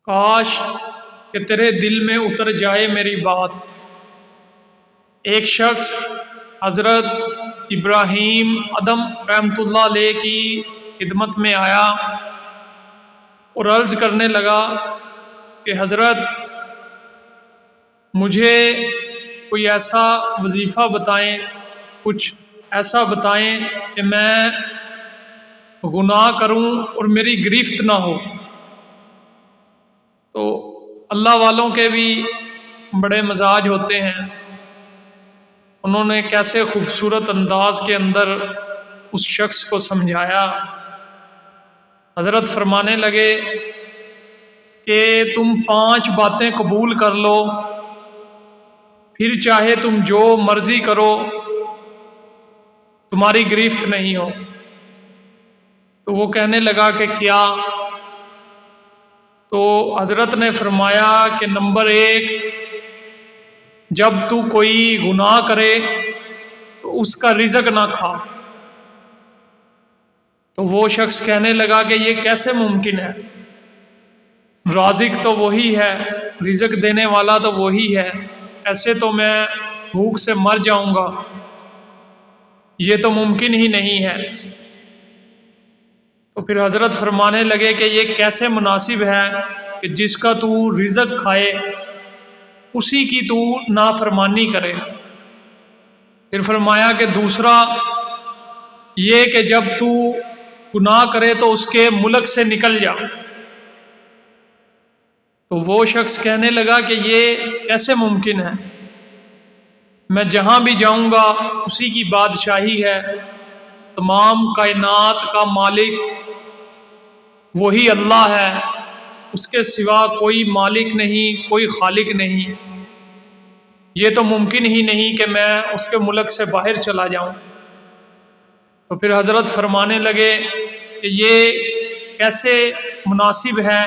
کاش کہ تیرے دل میں اتر جائے میری بات۔ ایک شخص حضرت ابراہیم ادم رحمۃ اللہ علیہ کی خدمت میں آیا اور عرض کرنے لگا کہ حضرت مجھے کوئی ایسا وظیفہ بتائیں، کچھ ایسا بتائیں کہ میں گناہ کروں اور میری گرفت نہ ہو۔ تو اللہ والوں کے بھی بڑے مزاج ہوتے ہیں، انہوں نے کیسے خوبصورت انداز کے اندر اس شخص کو سمجھایا۔ حضرت فرمانے لگے کہ تم 5 باتیں قبول کر لو، پھر چاہے تم جو مرضی کرو، تمہاری گرفت نہیں ہو۔ تو وہ کہنے لگا کہ کیا؟ تو حضرت نے فرمایا کہ نمبر 1، جب تو کوئی گناہ کرے تو اس کا رزق نہ کھا۔ تو وہ شخص کہنے لگا کہ یہ کیسے ممکن ہے؟ رازق تو وہی ہے، رزق دینے والا تو وہی ہے، ایسے تو میں بھوک سے مر جاؤں گا، یہ تو ممکن ہی نہیں ہے۔ تو پھر حضرت فرمانے لگے کہ یہ کیسے مناسب ہے کہ جس کا تو رزق کھائے اسی کی تو نافرمانی کرے۔ پھر فرمایا کہ دوسرا یہ کہ جب تو گناہ کرے تو اس کے ملک سے نکل جا۔ تو وہ شخص کہنے لگا کہ یہ کیسے ممکن ہے؟ میں جہاں بھی جاؤں گا اسی کی بادشاہی ہے، تمام کائنات کا مالک وہی اللہ ہے، اس کے سوا کوئی مالک نہیں، کوئی خالق نہیں، یہ تو ممکن ہی نہیں کہ میں اس کے ملک سے باہر چلا جاؤں۔ تو پھر حضرت فرمانے لگے کہ یہ کیسے مناسب ہے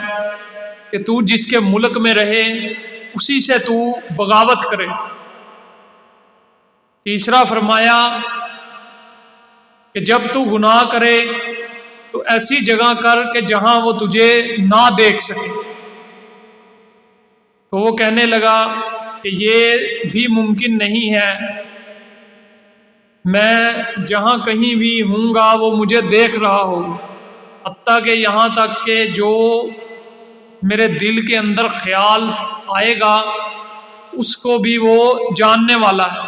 کہ تو جس کے ملک میں رہے اسی سے تو بغاوت کرے۔ تیسرا فرمایا کہ جب تو گناہ کرے تو ایسی جگہ کر کہ جہاں وہ تجھے نہ دیکھ سکے۔ تو وہ کہنے لگا کہ یہ بھی ممکن نہیں ہے، میں جہاں کہیں بھی ہوں گا وہ مجھے دیکھ رہا ہوگا، حتیٰ کہ یہاں تک کہ جو میرے دل کے اندر خیال آئے گا اس کو بھی وہ جاننے والا ہے،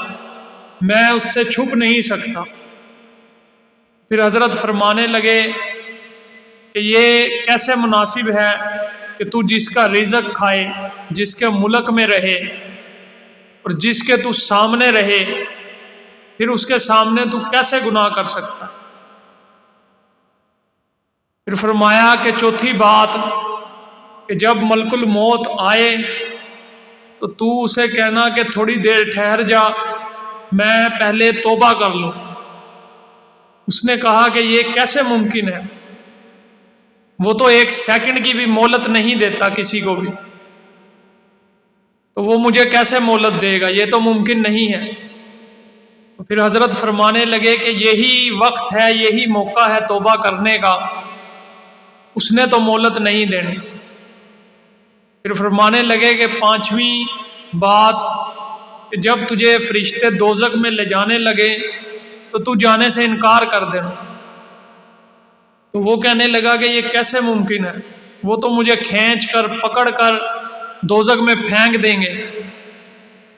میں اس سے چھپ نہیں سکتا۔ پھر حضرت فرمانے لگے کہ یہ کیسے مناسب ہے کہ تو جس کا رزق کھائے، جس کے ملک میں رہے اور جس کے تو سامنے رہے، پھر اس کے سامنے تو کیسے گناہ کر سکتا؟ پھر فرمایا کہ چوتھی بات کہ جب ملک الموت آئے تو تو اسے کہنا کہ تھوڑی دیر ٹھہر جا، میں پہلے توبہ کر لوں۔ اس نے کہا کہ یہ کیسے ممکن ہے؟ وہ تو 1 سیکنڈ کی بھی مہلت نہیں دیتا کسی کو بھی، تو وہ مجھے کیسے مہلت دے گا؟ یہ تو ممکن نہیں ہے۔ تو پھر حضرت فرمانے لگے کہ یہی وقت ہے، یہی موقع ہے توبہ کرنے کا، اس نے تو مہلت نہیں دینی۔ پھر فرمانے لگے کہ 5ویں بات کہ جب تجھے فرشتے دوزخ میں لے جانے لگے تو تو جانے سے انکار کر دینا۔ تو وہ کہنے لگا کہ یہ کیسے ممکن ہے؟ وہ تو مجھے کھینچ کر پکڑ کر دوزخ میں پھینک دیں گے،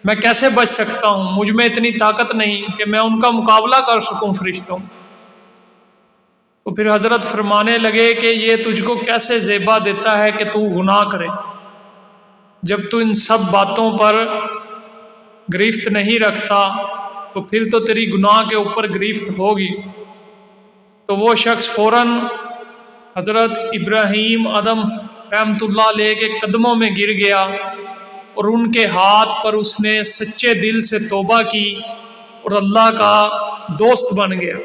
میں کیسے بچ سکتا ہوں؟ مجھ میں اتنی طاقت نہیں کہ میں ان کا مقابلہ کر سکوں فرشتوں۔ تو پھر حضرت فرمانے لگے کہ یہ تجھ کو کیسے زیبا دیتا ہے کہ تو گناہ کرے؟ جب تو ان سب باتوں پر گرفت نہیں رکھتا تو پھر تو تیری گناہ کے اوپر گرفت ہوگی۔ تو وہ شخص فوراً حضرت ابراہیم ادم رحمۃ اللہ علیہ کے قدموں میں گر گیا اور ان کے ہاتھ پر اس نے سچے دل سے توبہ کی اور اللہ کا دوست بن گیا۔